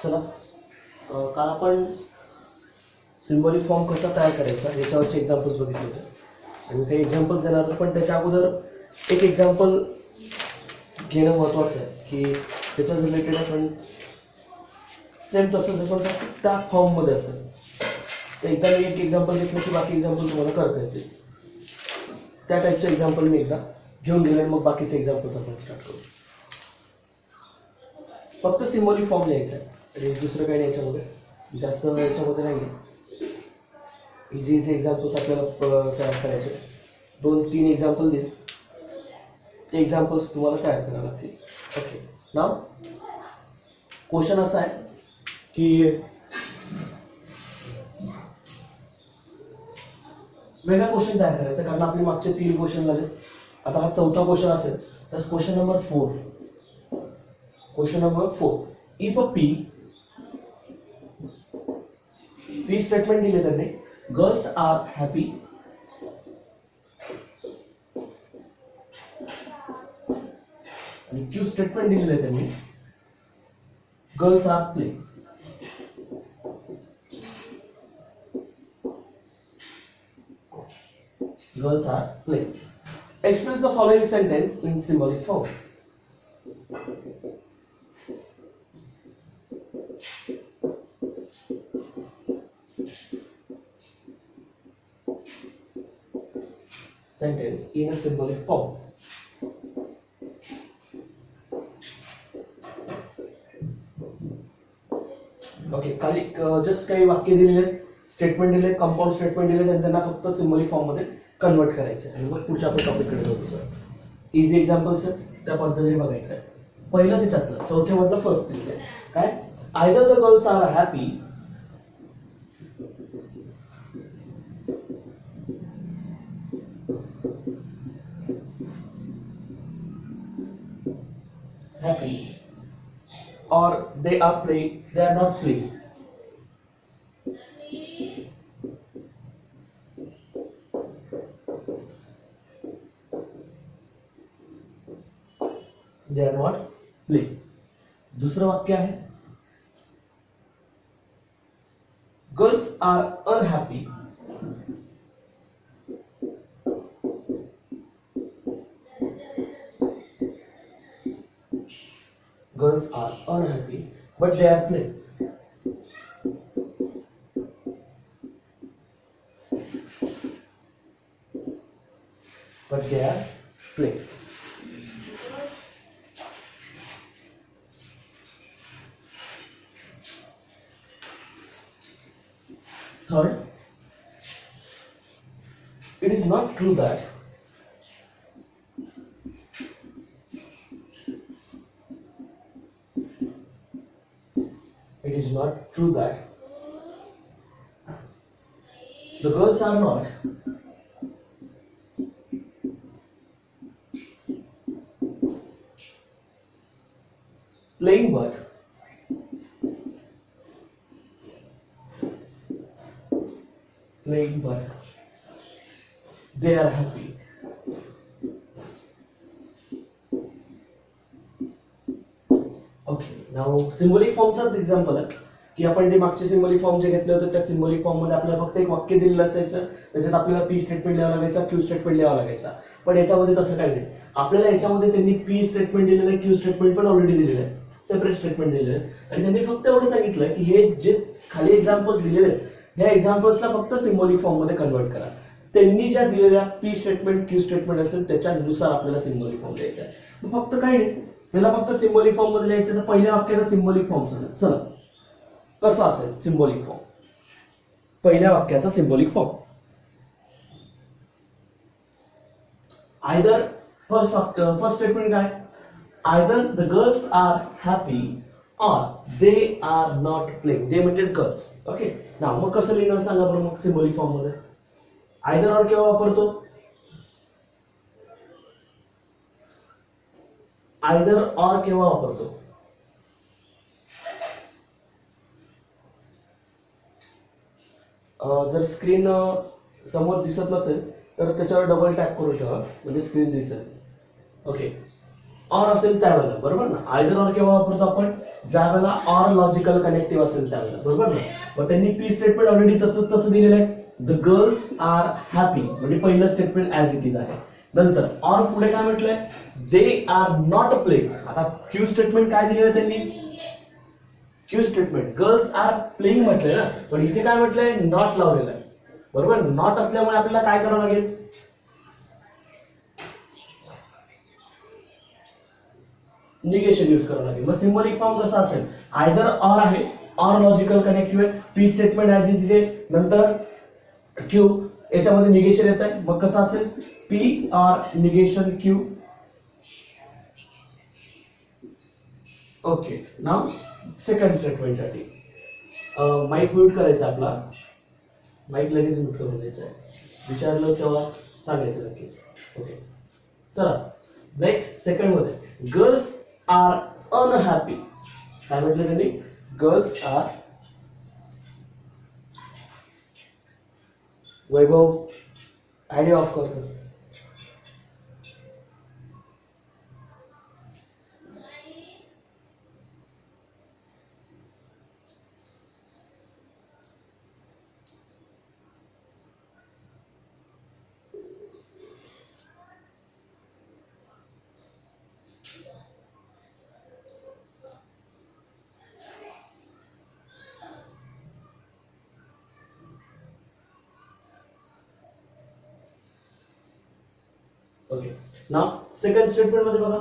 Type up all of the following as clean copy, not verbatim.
चला काल आपण सिम्बॉलिक फॉर्म कसा तयार करायचा याच्यावरचे एक्झाम्पल्स बघितले होते आणि काही एक्झाम्पल्स देणार होते, पण त्याच्या अगोदर एक एक्झाम्पल घेणं महत्त्वाचं आहे की त्याच्या रिलेटेड आपण सेम तसंच पण त्या फॉर्ममध्ये असेल. तर एकदा मी एक एक्झाम्पल घेतलं की बाकी एक्झाम्पल तुम्हाला करता येतील. त्या टाईपचं एक्झाम्पल मी एकदा घेऊन गेले, मग बाकीचे एक्झाम्पल्स आपण स्टार्ट करू. फक्त सिम्बॉलिक फॉर्म लिहायचा आहे आणि दुसरं काही नाही याच्यामध्ये, जास्त याच्यामध्ये नाही आहे. इझी एक्झाम्पल्स आपल्याला तयार करायचे. 2-3 एक्झाम्पल देईल, ते एक्झाम्पल्स तुम्हाला तयार करावे लागतील. ओके, नाव क्वेश्चन असा आहे की वेगळा क्वेश्चन तयार करायचा, कारण आपले मागचे 3 क्वेश्चन झाले. आता हा 4था क्वेश्चन असेल तर question number 4. Question number 4, if a P statement दिले त्यांनी, गर्ल्स आर हॅपी आणि क्यू स्टेटमेंट दिलेलं आहे त्यांनी, girls are play. Girls are playing. Express the following sentence in symbolic form. Sentence in a symbolic form. Okay, खाली just काही वाक्य दिलेले, स्टेटमेंट दिले, कंपाऊंड स्टेटमेंट दिले, त्यांना फक्त सिम्बॉलिक फॉर्म मध्ये कन्वर्ट करायचं आहे आणि मग पुढच्या आपण टॉपिककडे जाऊ. सर इझी एक्झाम्पल्स आहेत, त्या पद्धतीने बघायचं आहे. पहिलं त्याच्यातलं चौथ्या मधलं फर्स्ट दिले काय, either the girls are happy or they are not playing. They are not playing. दूसरं वाक्य आहे, girls are unhappy girls are unhappy but they are playing. But they are playing. Third, it is not true that the girls are not playing but they are happy. Okay, now symbolic फॉर्मचाच example आहे की आपण जे मागचे symbolic form जे घेतले होते त्या सिम्बॉलिक फॉर्म मध्ये आपल्याला फक्त एक वाक्य दिलेलं असायचं, त्याच्यात आपल्याला पी स्टेटमेंट लिहावं लागायचा, क्यू स्टेटमेंट लिहावं लागायचा. पण याच्यामध्ये तसं काही नाही. आपल्याला याच्यामध्ये त्यांनी पी स्टेटमेंट दिलेलं आहे, क्यू स्टेटमेंट पण ऑलरेडी दिलेलं आहे, सेपरेट स्टेटमेंट दिलेलं आहे आणि त्यांनी फक्त एवढं सांगितलं की हे जे खाली एक्झाम्पल दिलेले आहेत ह्या एक्झाम्पल्सला फक्त सिम्बॉलिक फॉर्म मध्ये कन्वर्ट करा. त्यांनी ज्या दिलेल्या पी स्टेटमेंट क्यू स्टेटमेंट असेल त्याच्यानुसार आपल्याला सिम्बॉलिक फॉर्म द्यायचा आहे. फक्त काही नाही, त्याला फक्त सिम्बॉलिक फॉर्म मध्ये लिहायचं. तर पहिल्या वाक्याचा सिम्बॉलिक फॉर्म सांगा. चला कसं असेल सिम्बॉलिक फॉर्म, पहिल्या वाक्याचा symbolic form. Either first statement काय, either the girls are happy or they are not playing. they म्हणजे गर्ल्स. ओके, नाव मग कसं लिहिणार सांगा बरं मग सिम्बॉलिक फॉर्म मध्ये. आयदर और केव्हा वापरतो, आयदर और केव्हा वापरतो, जर स्क्रीन समोर दिसत नसेल तर त्याच्यावर डबल टॅप करून ठेवा म्हणजे स्क्रीन दिसेल. ओके, और असेल त्यावेळेला, बरोबर ना. आयदर और केव्हा वापरतो आपण, ज्या वेळेला ऑर लॉजिकल कनेक्टिव्ह असेल त्यावेळेला, बरोबर ना. मग त्यांनी पी स्टेटमेंट ऑलरेडी तसं दिलेलं आहे, द गर्ल्स आर हॅपी, म्हणजे पहिलं स्टेटमेंट ऍज इट इज आहे. नंतर ऑर पुढे काय म्हटलंय, दे आर नॉट प्लेइंग. आता क्यू स्टेटमेंट काय दिलेलं आहे त्यांनी, Q statement girls are playing म्हटलंय ना, पण इथे काय म्हटलंय, नॉट लावलेलं आहे, बरोबर. नॉट असल्यामुळे आपल्याला काय करावं लागेल, निगेशन यूज करावं लागेल. मग सिम्बॉलिक फॉर्म कसा असेल, आयदर ऑर आहे, ऑर लॉजिकल कनेक्टिव्ह आहे, पी स्टेटमेंट ऍज इज आहे, नंतर क्यू, याच्यामध्ये निगेशन येत आहे. मग कसं असेल, P or negation Q. Okay, नाव सेकंड स्टेटमेंट साठी माईक म्यूट करायचा आपला, माईक लगेच म्यूट करून द्यायचा आहे, विचारलं तेव्हा सांगायचं नक्कीच. ओके, चला नेक्स्ट सेकंड मध्ये गर्ल्स आर अनहॅपी. काय म्हटलं त्यांनी, girls are, Vaibhav idea off करतो. ओके, नाव सेकंड स्टेटमेंट मध्ये बघा,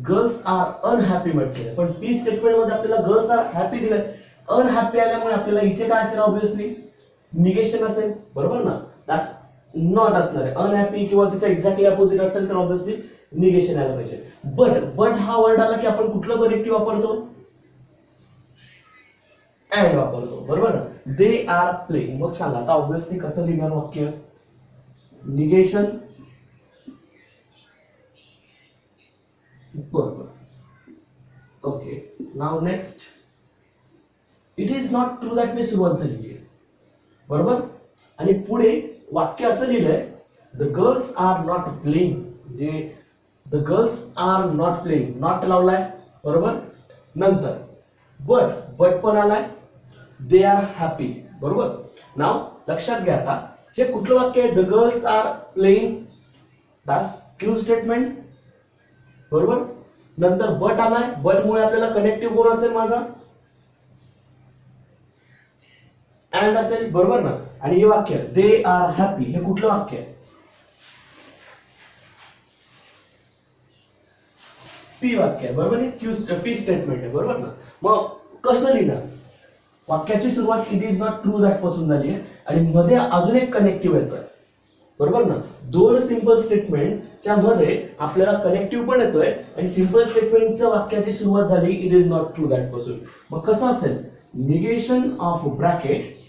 गर्ल्स आर अनहॅपी म्हटले, पण पी स्टेटमेंट मध्ये आपल्याला गर्ल्स आर हॅपी दिलंय. अनहॅपी आल्यामुळे आपल्याला इथे काय असेल, ऑब्विसली निगेशन असेल, बरोबर ना. दॅट्स नॉट असणार आहे. अनहॅपी किंवा त्याचं एक्झॅक्टली अपोजिट असेल तर ऑब्विसली निगेशन आलं पाहिजे. बट हा वर्ड आला की आपण कुठलं कनेक्टिव्ह वापरतो, अँड वापरतो, बरोबर ना. They are playing. मग सांगा आता ऑब्विसली कसं लिहिणार वाक्य, निगेशन, बरोबर. Okay, now next, it is not true that मी सुरुवात झाली आहे, बरोबर. आणि पुढे वाक्य असं लिहिलंय, the girls are not playing, म्हणजे the girls are not playing, not लावलाय, बरोबर. नंतर बट पण आलाय, दे आर हॅपी, बरोबर. नाव लक्षात घ्या आता, हे कुठलं वाक्य आहे, the girls are playing, that's Q statement, बरोबर. नंतर बट आलाय, बट मुळे आपल्याला कनेक्टिव्ह कोण असेल माझा, अँड असेल, बरोबर ना. आणि हे वाक्य दे आर हॅपी, हे कुठलं वाक्य आहे, पी वाक्य आहे, बरोबर. हे क्यू पी स्टेटमेंट आहे, बरोबर ना. मग कसं लिहिणार, वाक्याची सुरुवात it is not true that पासून झाली आहे आणि मध्ये अजून एक कनेक्टिव्ह येतोय, बरोबर ना. दोन सिंपल स्टेटमेंटच्या मध्ये आपल्याला कनेक्टिव्ह पण येतोय आणि सिंपल स्टेटमेंटच्या वाक्याची सुरुवात झाली it is not true that पासून. मग कसं असेल, negation of bracket,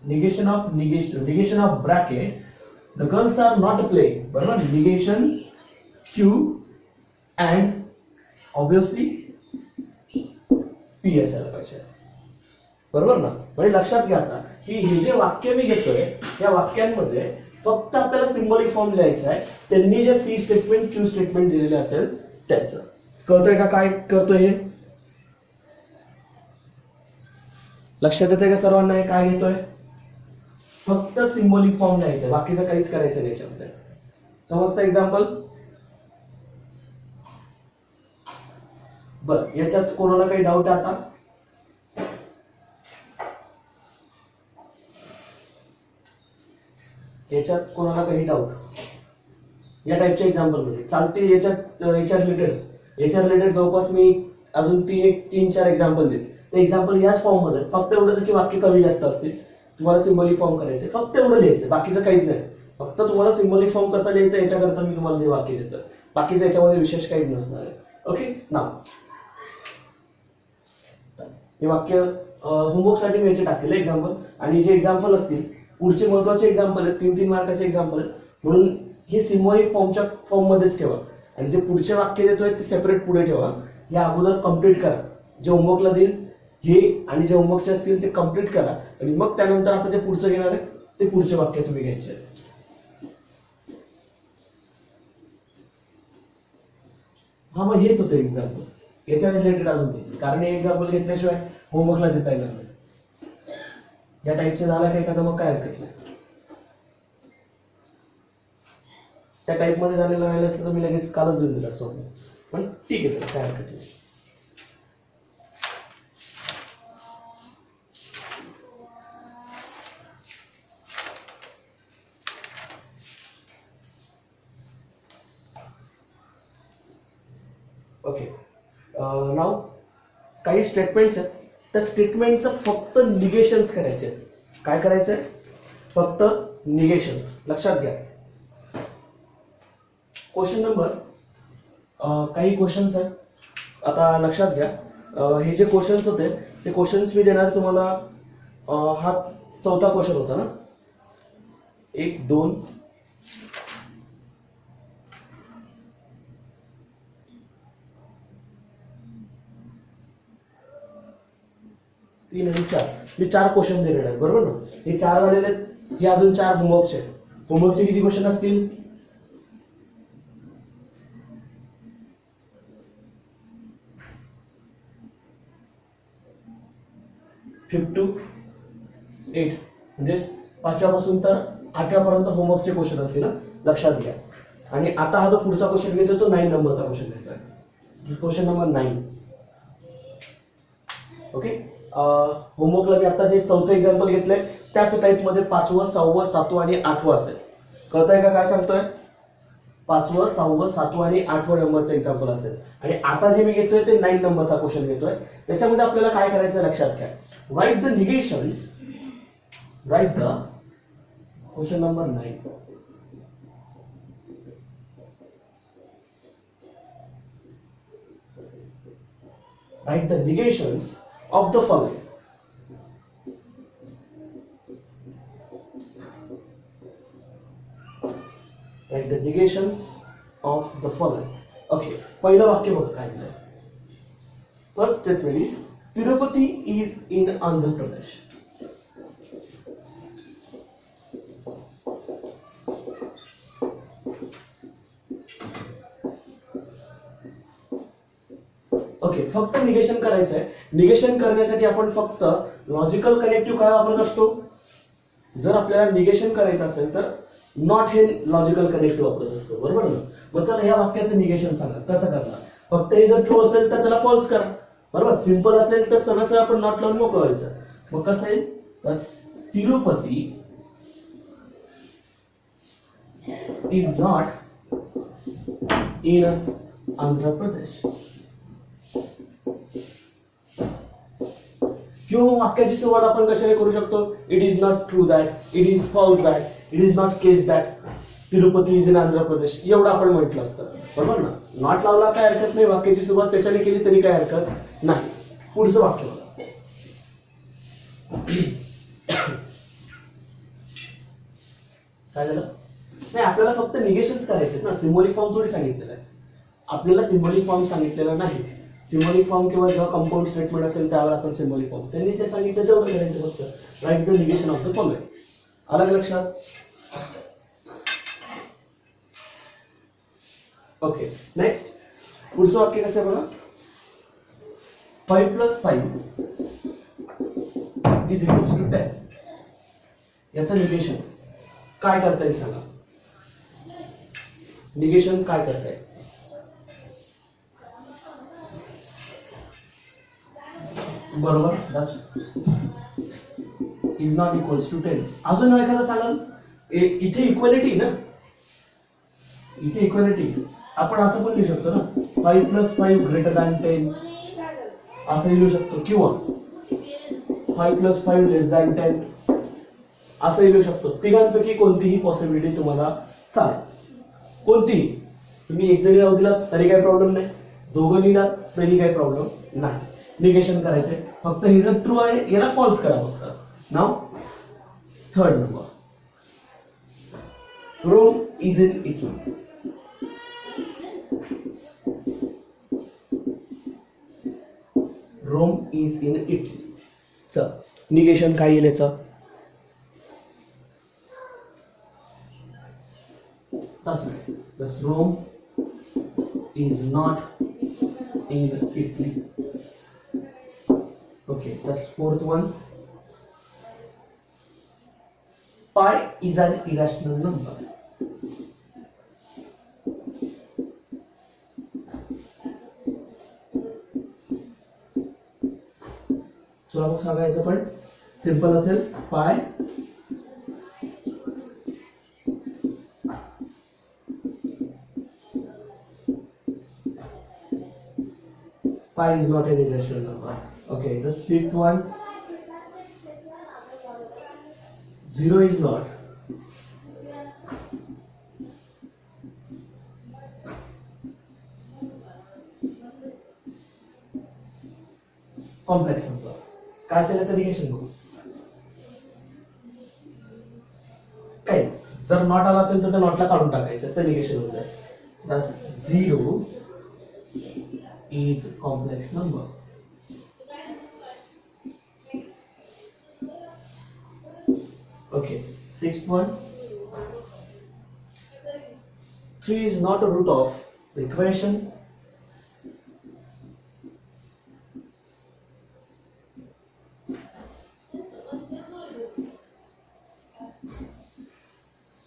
negation of bracket, the girls are not playing, बरोबर. Negation q and obviously p असायला पाहिजे, बरोबर ना. म्हणजे लक्षात घ्या आता की हे जे वाक्य मी घेतोय या वाक्यांमध्ये फक्त आपल्याला सिम्बॉलिक फॉर्म लिहायचा आहे. त्यांनी J P statement Q statement दिलेले असेल त्याचं. कळतंय का काय करतोय हे, लक्षात येतंय का सर्वांना हे काय घेतोय, फक्त सिम्बॉलिक फॉर्म लिहायचं, बाकीचं काहीच करायचं नाही याच्यामध्ये. समजतं एक्झाम्पल, बरं. याच्यात कोणाला काही डाऊट आहे आता, याच्यात कोणाला काही डाऊट, या टाइपच्या एक्झाम्पल मध्ये चालते. याच्या रिलेटेड जवळपास मी अजून तीन चार एक्झाम्पल देते. ते एक्झाम्पल याच फॉर्म मध्ये, फक्त एवढंच की वाक्य कमी जास्त असतील, तुम्हाला सिम्बॉलिक फॉर्म करायचे, फक्त एवढं लिहायचं, बाकीचं काहीच नाही. फक्त तुम्हाला सिम्बॉलिक फॉर्म कसा लिहायचा याच्याकरता मी तुम्हाला हे वाक्य देतो, बाकीचं याच्यामध्ये विशेष काहीच नसणार आहे. ओके ना. हे वाक्य होमवर्क साठी मी याचे टाकलेले एक्झाम्पल, आणि जे एक्झाम्पल असतील पुढचे महत्वाचे एक्झाम्पल आहेत, 3-3 मार्काचे एक्झाम्पल आहेत, म्हणून हे सिम्बॉलिक फॉर्मच्या फॉर्म मध्येच ठेवा आणि जे पुढचे वाक्य देतोय ते सेपरेट पुढे ठेवा. हे अगोदर कम्प्लीट करा, जे होमवर्कला देईल हे आणि जे होमवर्कचे असतील ते कम्प्लीट करा आणि मग त्यानंतर आता जे पुढचं घेणार आहे ते पुढचे वाक्य तुम्ही घ्यायचे. हा मग हेच होतं एक्झाम्पल, याच्या रिलेटेड अजून नाही, कारण हे एक्झाम्पल घेतल्याशिवाय होमवर्कला देता येणार नाही. या टाईपचे झाला का एखादा मग काय हरकत नाही. त्या टाईपमध्ये झालेलं राहिलं असतं तर मी लगेच कालच देऊन दिलं असतं, पण ठीक आहे, काय हरकत नाही. ओके, नाव काही स्टेटमेंट्स आहेत, त्या स्टेटमेंटचं फक्त निगेशन्स करायचे आहेत. काय करायचंय? फक्त निगेशन्स. लक्षात घ्या. क्वेश्चन नंबर, काही क्वेश्चन्स आहेत, आता लक्षात घ्या. हे जे क्वेश्चन्स होते ते क्वेश्चन्स मी देणार तुम्हाला. हा चौथा क्वेश्चन होता ना, 1 2 3 आणि 4, मी 4 क्वेश्चन देणार आहे, बरोबर ना. हे 4 झालेले आहेत, हे अजून 4 होमवर्कचे आहेत. होमवर्कचे किती क्वेश्चन असतील? 5 to 8, म्हणजे 5व्या पासून तर 8व्या पर्यंत होमवर्कचे क्वेश्चन असतील. लक्षात घ्या. आणि आता हा जो पुढचा क्वेश्चन घेतोय तो 9 नंबरचा क्वेश्चन घेतोय, क्वेश्चन नंबर 9. ओके, होमवर्कला मी आता जे चौथं एक्झाम्पल घेतलंय त्याच टाईपमध्ये 5वं 6वं 7वं आणि 8वं असेल. कळतंय का काय सांगतोय? 5वं 6वं 7वं आणि 8वं नंबरचं एक्झाम्पल असेल. आणि आता जे मी घेतोय ते 9 नंबरचा क्वेश्चन घेतोय. त्याच्यामध्ये आपल्याला काय करायचं लक्षात घ्या. Write the negations, write the question number 9. Write the negations of the following. Write the negations of the following. Okay, पहिलं वाक्य बघा काय दिलंय. First statement is Tirupati is in Andhra Pradesh. Okay, फक्त निगेशन करायचं आहे. निगेशन करण्यासाठी आपण फक्त लॉजिकल कनेक्टिव्ह काय वापरत असतो? जर आपल्याला निगेशन करायचं असेल तर नॉट हे लॉजिकल कनेक्टिव्ह वापरत असतो, बरोबर ना. मग चला या वाक्याचं निगेशन सांगा, कसं करणार? फक्त हे जर ट्रू असेल तर त्याला फॉल्स करा, बरोबर. सिंपल असेल तर सरळ सरळ आपण नॉट लावून मोकळं व्हायचं. मग कसं आहे? तर Tirupati is not in Andhra Pradesh. किंवा वाक्याची सुरुवात आपण कशाने करू शकतो? It is not true that, it is false that, it is not case that Tirupati is in Andhra Pradesh, एवढं आपण म्हटलं असतं, बरोबर ना. नॉट लावला काय हरकत नाही, वाक्याची सुरुवात त्याच्याने केली तरी काय हरकत नाही. पुढचं वाक्य बघा. काय झालं? नाही, आपल्याला फक्त निगेशन्स करायचे ना, सिम्बॉलिक फॉर्म थोडी सांगितलेलं आहे आपल्याला. सिम्बॉलिक फॉर्म सांगितलेला नाही. सिम्बॉलिक फॉर्म किंवा जेव्हा कंपाऊंड स्टेटमेंट असेल त्यावेळेला आपण सिम्बॉलिक फॉर्म, त्यांनी जे सांगितलं तेवढं करायचं फक्त. Write the negation of the following. आलं का लक्षात? ओके, नेक्स्ट पुढचं वाक्य कसं आहे बघा. 5 + 5 इज इक्वल्स टू 10. याचं निगेशन काय करता येईल सांगा? निगेशन काय करता येईल? बरोबर, दस इज नॉट इक्वल्स टू 10. अजून एखादा सांगाल? इथे इक्वॅलिटी ना, इथे इक्वॅलिटी आपण असं पण लिहू शकतो ना, 5 + 5 ग्रेटर दॅन 10 असं लिहू शकतो, किंवा 5 + 5 लेस दॅन 10 असं लिहू शकतो. तिघांपैकी कोणतीही पॉसिबिलिटी तुम्हाला चालेल, कोणतीही. तुम्ही एक जरी नाव दिलात तरी काही प्रॉब्लेम नाही, दोघं लिहिलात तरी काही प्रॉब्लेम नाही. निगेशन करायचंय फक्त. हे जर ट्रू आहे याला फॉल्स करा फक्त. Now third number, Rome is in Italy. Rome is in Italy च निगेशन काय येईल याचं? तसं नाही, Rome is not in Italy. Okay, that's fourth one. Pi is an irrational number. चला मग सांगायचं पण सिंपल असेल पाय pi is not an irrational number. Okay, this fifth one, 0 is not complex number. काय असेल याचं निगेशन बघू. काय जर नॉट आला असेल तर त्या नॉटला काढून टाकायचं तर निगेशन होत आहे. Thus 0 is complex number. Okay, sixth one, 3 is not a root of the equation.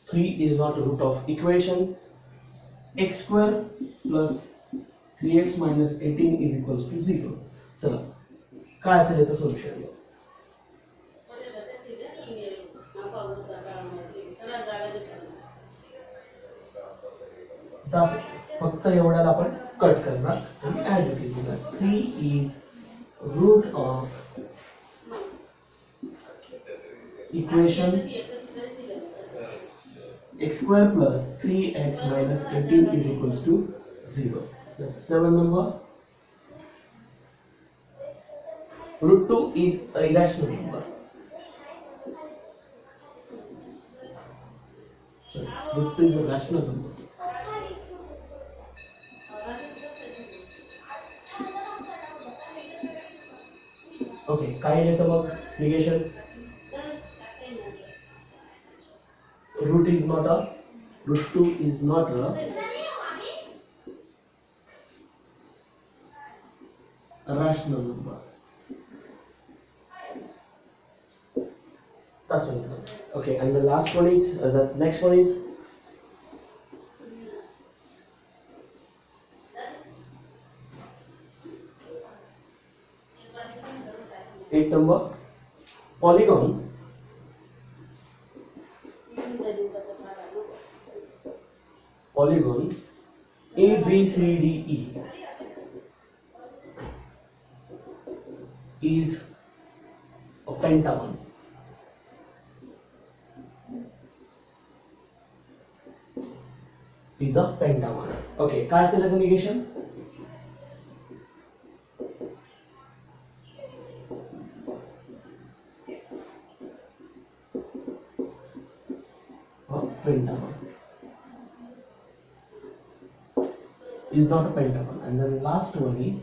Three is not a root of equation. X square plus 3x minus 18 is equals to 0. चला काय असेल याचं सोल्युशन. फक्त एवढ्याला आपण cut करणार आणि add केलं. 3 is root of equation x square plus 3x minus 18 is equals to 0. The 7th number, root 2 is a irrational number. So root 2 is a rational number. Okay, काय याचं मग negation. Root is not a, root 2 is not a rational number. That's one. Okay, and the last one is the next one is eighth number, polygon A B C D E is a pentagon. Is a pentagon. Okay, काय असेल याचं negation. Pentagon is not a pentagon. And then last one is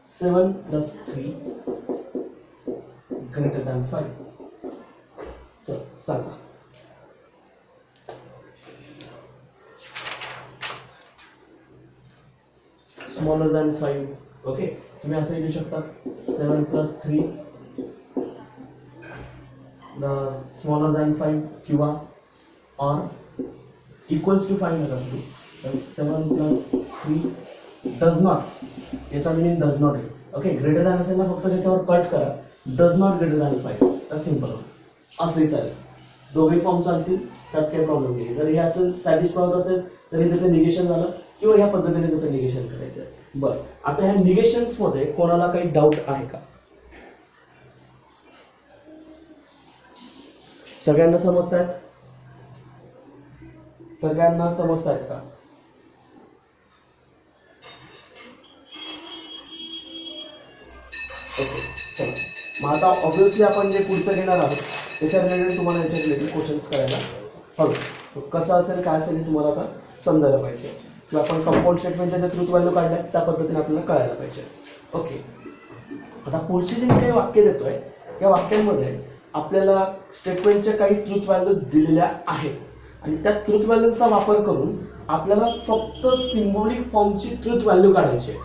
7 plus 3 greater than 5. So सांगा. Smaller than 5. Okay, तुम्ही असं लिहू शकता 7 plus 3 the smaller than 5 किंवा or equals to 5 नका करू. 7 plus 3 does not, याचा मीनिंग does not आहे. ओके, ग्रेटर दॅन असेल ना फक्त त्याच्यावर कट करा. does not greater than 5 तर सिंपल असंही चालेल. दोघे फॉर्म चालतील, त्यात काही प्रॉब्लेम नाही. जर हे असं सॅटिस्फाय होत असेल तरी त्याचं निगेशन झालं किंवा ह्या पद्धतीने त्याचं निगेशन करायचं आहे. बरं, आता ह्या निगेशन्स मध्ये कोणाला काही डाऊट आहे का? सगळ्यांना समजतायत? सगळ्यांना समजतायत का? ओके, चला मग आता ऑब्विसली आपण जे पुढचं घेणार आहोत त्याच्या रिलेटेड तुम्हाला याच्या रिलेटेड क्वेश्चन्स करायला हवे. कसं असेल काय असेल हे तुम्हाला आता समजायला पाहिजे. किंवा आपण कंपाऊंड स्टेटमेंटच्या ज्या ट्रूथ व्हॅल्यू काढल्या त्या पद्धतीने आपल्याला कळायला पाहिजे. ओके, आता पुढची जी मी काही वाक्य देतोय त्या वाक्यांमध्ये आपल्याला स्टेटमेंटच्या काही ट्रूथ व्हॅल्यूज दिलेल्या आहेत आणि त्या ट्रूथ व्हॅल्यूचा वापर करून आपल्याला फक्त सिम्बॉलिक फॉर्मची ट्रुथ व्हॅल्यू काढायची आहे.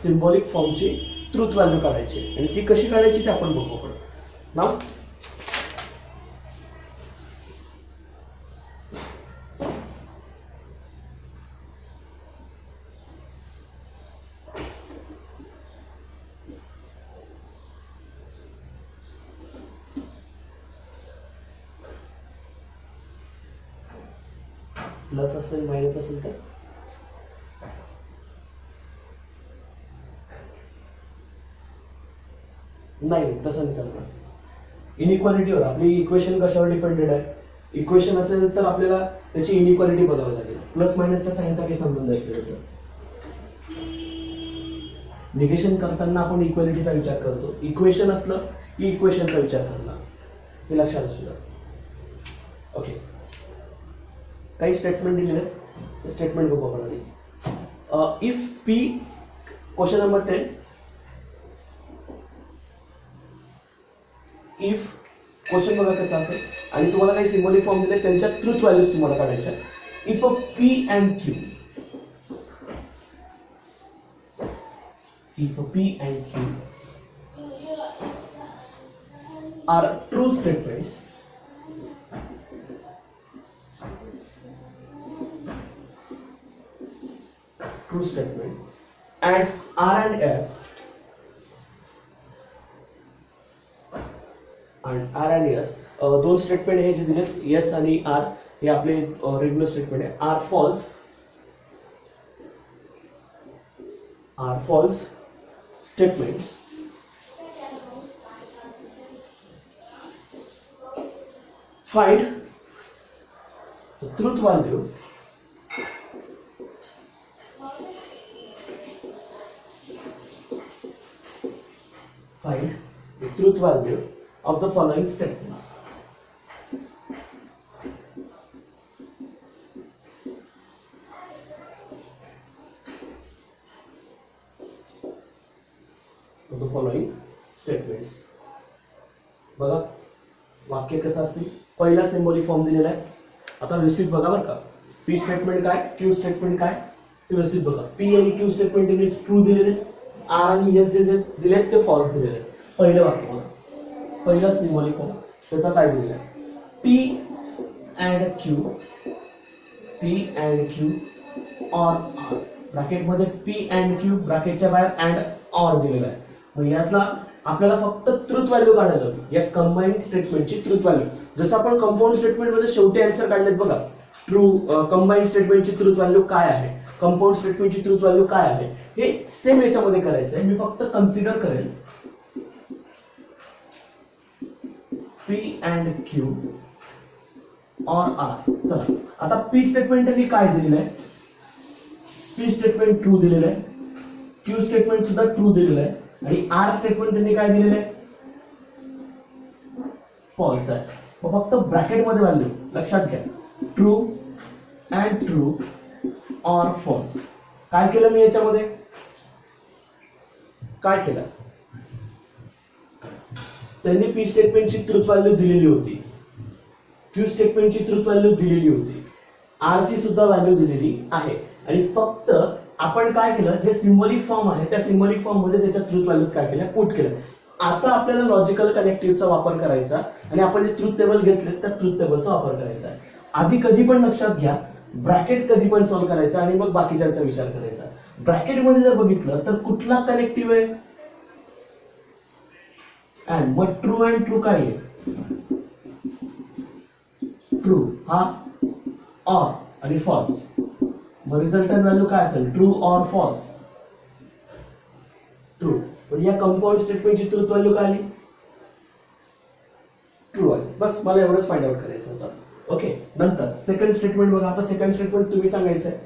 सिम्बॉलिक फॉर्मची ट्रुथ व्हॅल्यू काढायची आणि ती कशी काढायची ते आपण बघू. आपण नाव प्लस असेल मायनस असेल तर नाही, तसं नाही चालणार. इनइक्वालिटीवर आपली इक्वेशन कशावर डिपेंडेड आहे. इक्वेशन असेल तर आपल्याला त्याची इनइक्वालिटी बघावी लागेल. प्लस मायनसच्या साईनचा काही संबंध आहे त्याचा. निगेशन करताना आपण इक्वालिटीचा विचार करतो. इक्वेशन असलं की इक्वेशनचा विचार करणार, हे लक्षात असू द्या. ओके, काही स्टेटमेंट दिलेले आहेत, स्टेटमेंट बघू आपण आधी. If P, question number 10, if question बघा कसा असेल आणि तुम्हाला काही सिम्बॉलिक फॉर्म दिले त्यांच्या ट्रुथ व्हॅल्यूज तुम्हाला काढायच्या. If a P and Q, if P and Q are true statements, true statement and R and S दोन स्टेटमेंट हे जे दिले येस आणि आर हे आपले रेग्युलर स्टेटमेंट आहे. R false statements find the truth value of the following statements. Of the following statements. बघा वाक्य कसं असतील. पहिला सिम्बॉलिक फॉर्म दिलेला आहे. आता व्यवस्थित बघा बरं का. पी स्टेटमेंट काय, क्यू स्टेटमेंट काय ते व्यवस्थित बघा. पी आणि क्यू स्टेटमेंट दिले ट्रू दिलेले, आर आणि एस जे दिलेत ते फॉल्स दिलेले. पहिलं वाक्य बघा, पहिला सिम्बॉलिक फॉर्म त्याचा काय दिलेला आहे. P and Q or r, ब्रॅकेटमध्ये पी अँड क्यू, ब्रॅकेटच्या बाहेर अँड ऑर दिलेला आहे. मग यातला आपल्याला फक्त ट्रुथ व्हॅल्यू काढायला हवी या कंबाईंड स्टेटमेंटची ट्रुथ व्हॅल्यू. जसं आपण कंपाऊंड स्टेटमेंट मध्ये शेवटी आन्सर काढलेत बघा. ट्रू कंबाईंड स्टेटमेंटची ट्रुथ व्हॅल्यू काय आहे, कंपाऊंड स्टेटमेंटची ट्रुथ व्हॅल्यू काय आहे, हे सेम याच्यामध्ये करायचं आहे. मी फक्त कन्सिडर करेल P and Q or R. चला आता पी स्टेटमेंटने काय दिलेलं आहे. पी स्टेटमेंट ट्रू दिलेलं आहे, क्यू स्टेटमेंट सुद्धा ट्रू दिलेलं आहे आणि आर स्टेटमेंट त्यांनी काय दिलेलं आहे, फॉल्स आहे. मग फक्त ब्रॅकेट मध्ये व्हॅल्यू लक्षात घ्या, true and true or false. काय केलं मी याच्यामध्ये, काय केलं, त्यांनी पी स्टेटमेंटची ट्रुथ व्हॅल्यू दिलेली होती, क्यू स्टेटमेंटची ट्रुथ व्हॅल्यू दिलेली होती, आर ची सुद्धा व्हॅल्यू दिलेली आहे आणि फक्त आपण काय केलं, जे सिम्बॉलिक फॉर्म आहे त्या सिम्बॉलिक फॉर्म मध्ये त्याच्या ट्रुथ व्हॅल्यूज काय केल्या, पुट केलं. आता आपल्याला लॉजिकल कनेक्टिव्हचा वापर करायचा आणि आपण जे ट्रुथ टेबल घेतले त्या ट्रुथ टेबलचा वापर करायचा आहे. आधी कधी पण लक्षात घ्या, ब्रॅकेट कधी पण सॉल्व्ह करायचा आणि मग बाकीच्यांचा विचार करायचा. ब्रॅकेट मध्ये जर बघितलं तर कुठला कनेक्टिव्ह आहे, अँड. मग ट्रू अँड ट्रू काय आहे, ट्रू हा ऑर आणि फॉल्स. मग रिझल्टंट व्हॅल्यू काय असेल, ट्रू ऑर फॉल्स, ट्रू. म्हणजे या कंपाऊंड स्टेटमेंटची ट्रुथ व्हॅल्यू काय आली, ट्रू आली. बस मला एवढंच फाइंड आउट करायचं होतं. ओके, नंतर सेकंड स्टेटमेंट बघा. आता सेकंड स्टेटमेंट तुम्ही सांगायचं आहे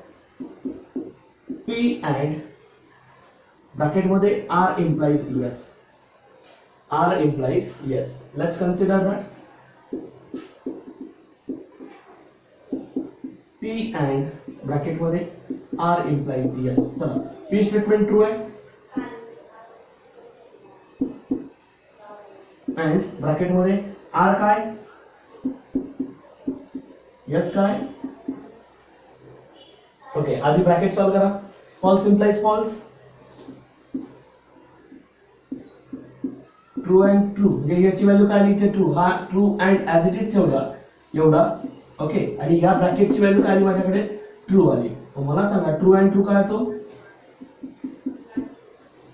पी अँड ब्रॅकेटमध्ये r implies s, r implies s. Let's consider that p and ब्रॅकेटमध्ये आर इम्प्लाइज येस. चला, पी स्टेटमेंट ट्रू आहे अँड ब्रॅकेटमध्ये आर काय, यस काय, ओके, आधी ब्रॅकेट सॉल्व करा. False implies false, true and true, म्हणजे याची व्हॅल्यू काय आली इथे ट्रू, हा true and as it is ठेवला एवढा. ओके, आणि या ब्रॅकेटची व्हॅल्यू काय आली माझ्याकडे, ट्रू आली. मला सांगा ट्रू अँड ट्रू काय तो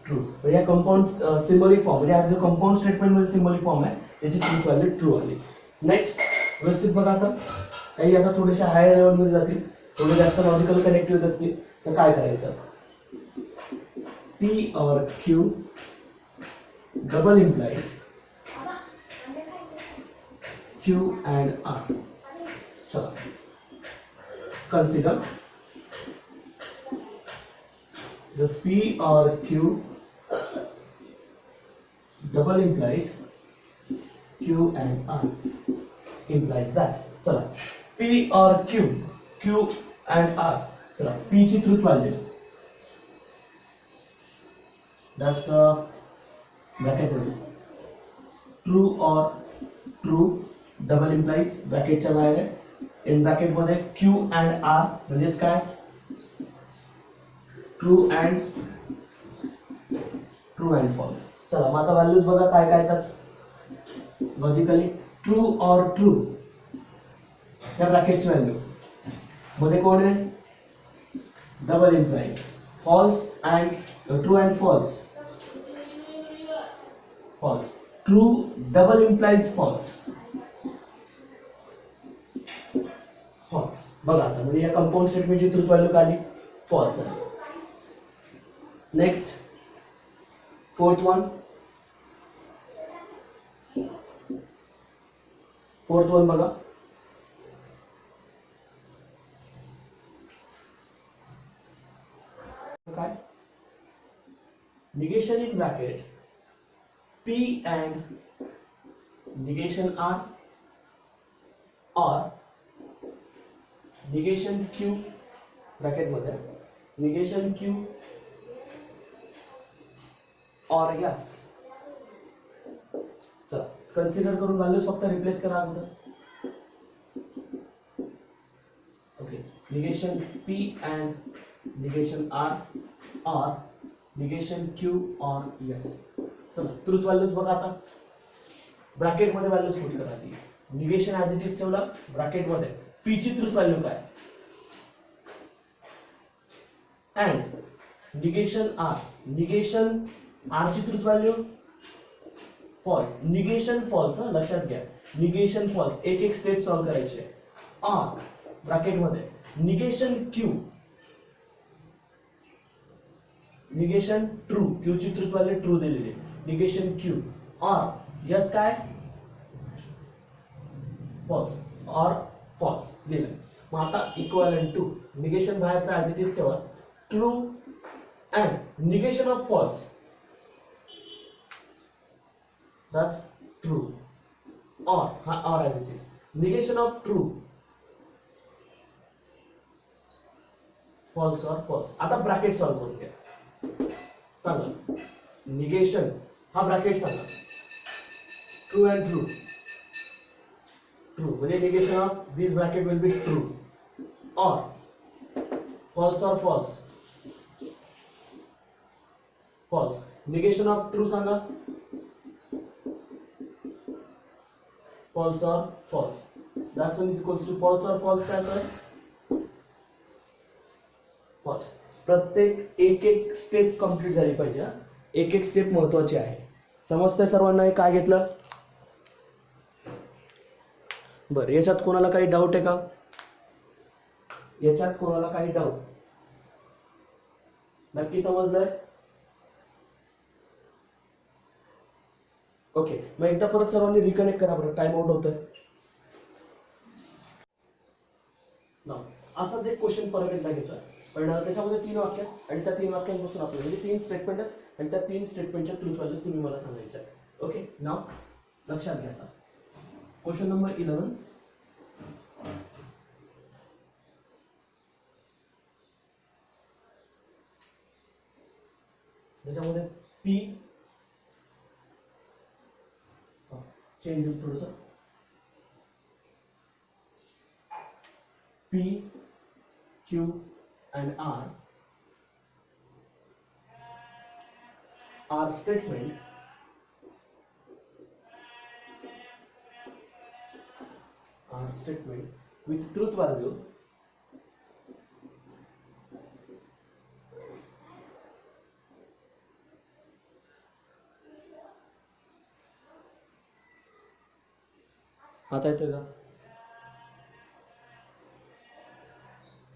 ट्रू. या कंपाऊंड सिम्बॉलिक फॉर्म, म्हणजे हा जो कंपाऊंड स्टेटमेंट मध्ये सिम्बॉलिक फॉर्म आहे त्याची ट्रू व्हॅल्यू ट्रू आली. नेक्स्ट व्यवस्थित बघा. आता काही आता थोडेसे हायर लेवल मध्ये जातील, थोडे जास्त लॉजिकल कनेक्टिव्ह असतील, तर काय करायचं, पी और Q double implies Q and R. चला, consider this P or Q double implies Q and R implies that. चला, P or Q and R. चला, P ची ट्रूथ व्हॅल्यू जस्ट ब्रॅकेट मध्ये true or true double implies ब्रॅकेटच्या बाहेर आहे. In bracket मध्ये Q and R म्हणजेच काय, true and false. चला, मग आता व्हॅल्यूज बघा काय काय येतात लॉजिकली. ट्रू और ट्रू त्या ब्रॅकेटची व्हॅल्यू मध्ये कोण आहे, double implies. False and true and false, false. True double implies false, false. बघा आता, म्हणजे या कंपाऊंड स्टेटमेंटची ट्रूथ व्हॅल्यू काय आली, फॉल्स आहे. नेक्स्ट फोर्थ वन बघा. काय, negation in bracket P and negation R or negation Q bracket मध्ये negation Q or yes. चला, कन्सिडर करून व्हॅल्यूज फक्त रिप्लेस करा अगोदर. Okay, negation P and negation R or negation Q or yes. चला, truth values बघा. आता bracket मध्ये व्हॅल्यूज पुट करा. ती निगेशन ऍज इट इज ठेवला ब्रॅकेट मध्ये. पी ची ट्रूथ व्हॅल्यू काय, अँड निगेशन आर ची truth value false. Negation false, लक्षात घ्या, निगेशन फॉल्स. एक एक स्टेप सॉल्व करायचे. आर ब्रॅकेट मध्ये negation Q, negation true, Q ची ट्रूथ व्हॅल्यू ट्रू दिलेली, निगेशन क्यू और यस काय फॉल्स, और फॉल्स दिलं. मग आता इक्वलंट टू निगेशन बाहेरचा ऍज इट इज ठेवा, true and negation of false, that's true or as it is, negation of true, false or false. आता bracket solve करून घ्या. सांगा निगेशन, हा ब्रॅकेट सांगा, ट्रू अँड ट्रू, ट्रू म्हणजे negation of this bracket will be true, और false or false, false. Negation of true सांगा, false or false. That's one is equals to false or false काय तर false. प्रत्येक एक एक step complete झाली पाहिजे. एक एक स्टेप महत्वाची आहे. समजतंय सर्वांना हे काय घेतलं. बरं, याच्यात कोणाला काही डाऊट आहे का, याच्यात कोणाला काही डाऊट, नक्की समजलंय. ओके, मग एकदा परत सर्वांनी रिकनेक्ट करा बरं, टाइम आउट होतोय. असाच एक क्वेश्चन परत एकदा घेतोय, पण त्याच्यामध्ये 3 वाक्य आणि त्या 3 वाक्यांपासून आपल्याला म्हणजे 3 स्टेटमेंट आहेत आणि त्या 3 स्टेटमेंटच्या ट्रूथ व्हॅल्यूज तुम्ही मला सांगायच्या आहेत. ओके, नाव लक्षात घ्या. आता क्वेश्चन नंबर 11. त्याच्यामध्ये पी चेंज होईल थोडंसं, P Q and R statement with truth value आता येतोय का?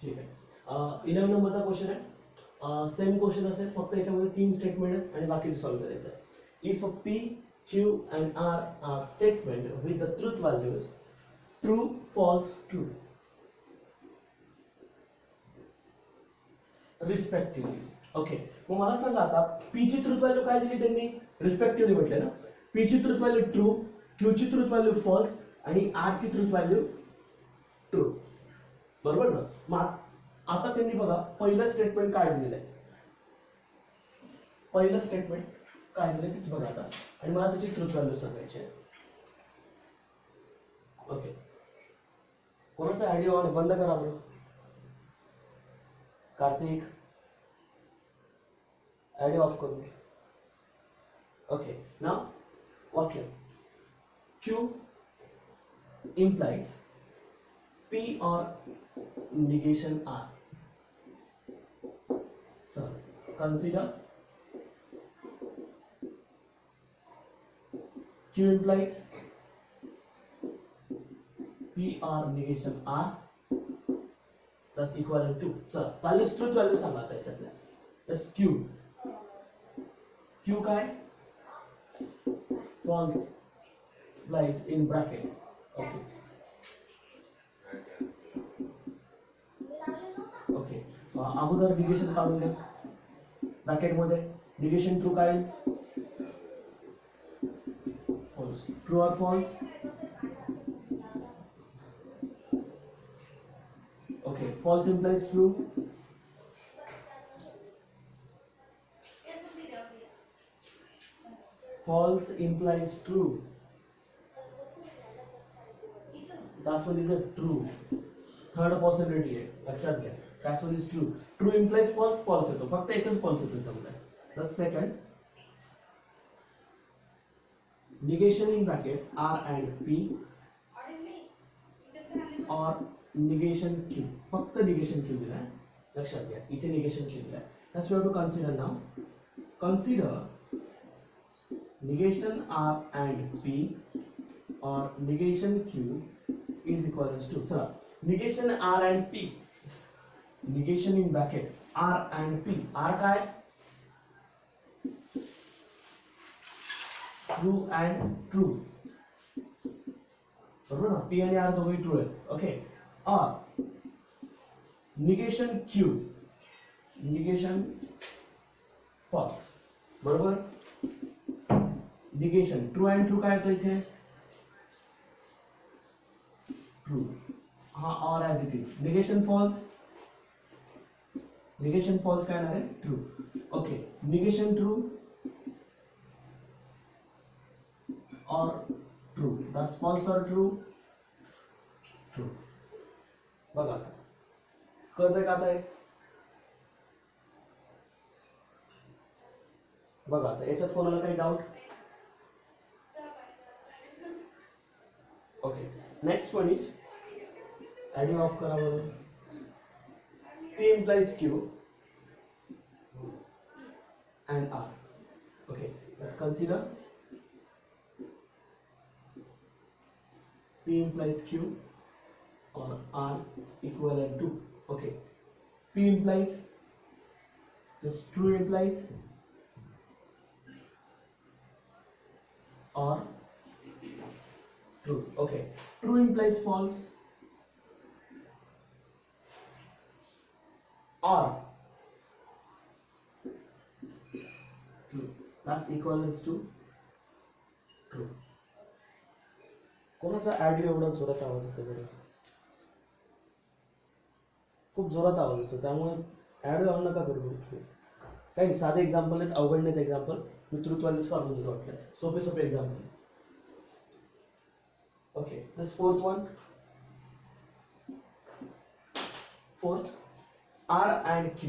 ठीक आहे. 11 नंबरचा क्वेश्चन आहे. सेम क्वेश्चन असेल, फक्त याच्यामध्ये 3 स्टेटमेंट आहेत आणि बाकीचे सॉल्व्ह करायचं आहे. If P, Q and R are statement with the truth values true, false, true respectively. Okay, मग मला सांगा आता P ची ट्रूथ व्हॅल्यू काय दिली त्यांनी? रिस्पेक्टिव्हली म्हटले ना. P ची ट्रूथ व्हॅल्यू ट्रू, Q ची ट्रूथ व्हॅल्यू फॉल्स आणि R ची ट्रूथ व्हॅल्यू ट्रू. बरोबर ना? मग आता त्यांनी बघा पहिलं स्टेटमेंट काय दिलेलं आहे. पहिलं स्टेटमेंट काय दिलं तेच बघा आता, आणि मला त्याची ट्रूथ व्हॅल्यू सांगायची आहे. ओके, कोणाचा ऑडिओ ऑन बंद करा बरं. कार्तिक, ऑडिओ ऑफ करू. ओके, नाव वाक्य Q implies P or negation R. So consider Q implies P or negation R that's equivalent to. So values truth value सांगा आता याच्यातल्या. that's Q काय? false implies in bracket. Okay. Okay, अगोदर negation काढून घ्या bracket मध्ये. Negation true काय? False. True or false? Okay, false implies true. False implies true. That one is a true. Third possibility आहे, लक्षात घ्या. That one is true. True implies false, false येतो. फक्त एकच false येतो त्यामध्ये. The second, negation in bracket R and P or negation Q. फक्त negation Q दिला आहे, लक्षात घ्या. इथे negation Q दिला आहे. That's what we have to consider now. Consider negation R and P or negation Q is equals to. चला, negation R and P, negation in bracket R and P. R काय? true and true. बरोबर ना? P आणि R दोघे true आहेत. Okay, और negation Q, negation false. बरोबर? Negation true and true काय येतो इथे? ट्रू. हा or as it is. Negation false, negation false काय येणार आहे? True. Okay, negation true or true. That's false or true? True. बघा आता कळतंय का? आता आहे बघा. आता याच्यात कोणाला काही doubt? Okay, next one is adding off करा बरं. P implies Q and R. Okay, let's consider P implies Q or R equivalent to. Okay, P implies, this true implies or true. Okay, true implies false or true. That's equivalent to true. कोणाचा audio एवढा जोरात आवाज येतो बरं? खूप जोरात आवाज येतो, त्यामुळे ऑडिओ ऑन नका करू. काही नाही, साधे एक्झाम्पल आहेत, अवघड नाहीत एक्झाम्पल. मी ट्रूथ व्हॅल्यूज काढून देतो वाटल्यास. सोपे सोपे example. Okay, this fourth one. Fourth, R and Q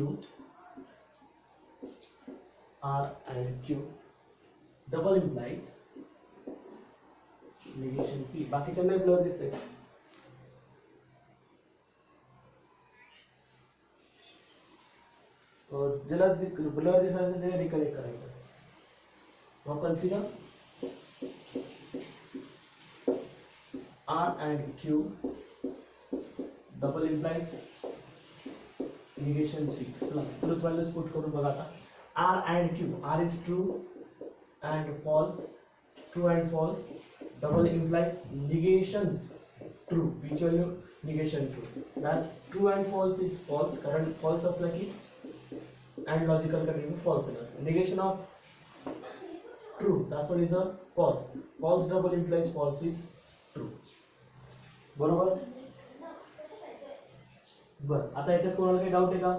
double implies negation P. बाकीच्यांना ब्लर दिसतंय का? ज्याला ब्लर दिसायचं ते रिकनेक्ट करायचं. Now consider R and Q double implies negation 3. चला ट्रूथ व्हॅल्यूज पुट करून बघा आता. R and Q, R is true and false, true and false, double implies negation true. Which value? Negation true. That's true and false is false, कारण false असला की and logical condition false येणार. Negation of true, that's what is a false. False double implies false is true. बरोबर? बरं, आता याच्यात कोणाला काही डाऊट आहे का?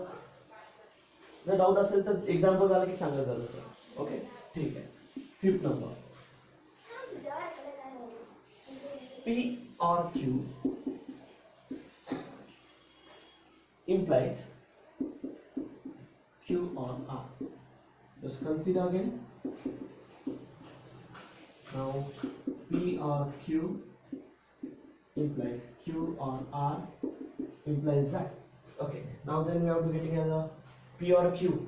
जर डाऊट असेल तर एक्झाम्पल झालं की सांगा झालं सर. ओके ठीक आहे. 5th number, P or Q implies Q or R. Just consider again. Now P or Q implies Q or R implies that. Okay, now then we have to get together P or Q,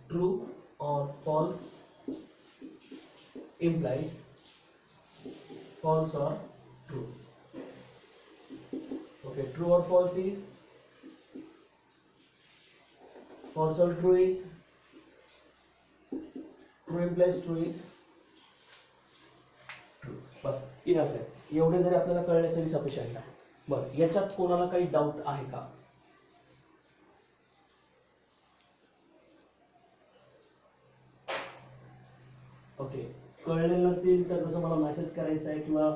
true or false implies false or true. Okay, true or false is false or true is true implies true is true. Bus enough आहे. एवढे जरी आपल्याला कळले तरी sufficient आहे. बरं, याच्यात कोणाला काही डाऊट आहे का? ओके, कळलेलं नसेल तर तसं मला मेसेज करायचा आहे किंवा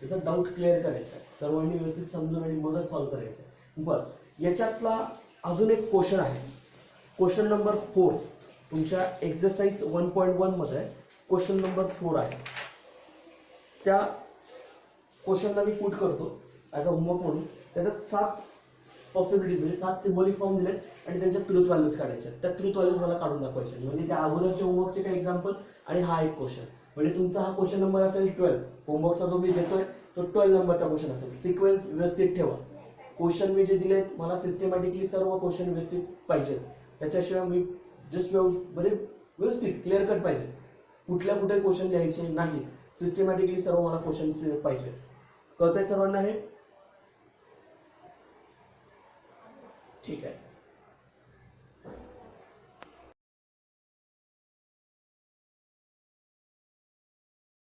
त्याचा डाऊट क्लिअर करायचा आहे. सर्वांनी व्यवस्थित समजून आणि मगच सॉल्व्ह करायचं आहे. बरं, याच्यातला अजून एक क्वेश्चन आहे. क्वेश्चन नंबर 4 तुमच्या एक्सरसाइज 1.1 मध्ये क्वेश्चन नंबर 4 आहे. त्या क्वेश्चनला मी पुट करतो ॲज अ होमवर्क म्हणून. त्याच्यात 7 पॉसिबिलिटीज म्हणजे 7 सिम्बॉलिक फॉर्म दिलेत आणि त्यांच्या ट्रूथ व्हॅल्यूज काढायच्या. त्या ट्रूथ व्हॅल्यूज मला काढून दाखवायचे. म्हणजे त्या अगोदरच्या होमवर्कचे काही एक्झाम्पल आणि हा एक क्वेश्चन. म्हणजे तुमचा हा क्वेश्चन नंबर असेल 12. होमवर्कचा जो मी देतोय तो 12 नंबरचा क्वेश्चन असेल. सिक्वेन्स व्यवस्थित ठेवा. क्वेश्चन मी जे दिलेत मला सिस्टमॅटिकली सर्व क्वेश्चन व्यवस्थित पाहिजेत. त्याच्याशिवाय मी जस्ट म्हणजे व्यवस्थित क्लिअर कट पाहिजे. कुठे क्वेश्चन लिहायचे नाही. सिस्टमॅटिकली सर्व मला क्वेश्चन पाहिजे. कळतंय सर्वांना हे? ठीक आहे.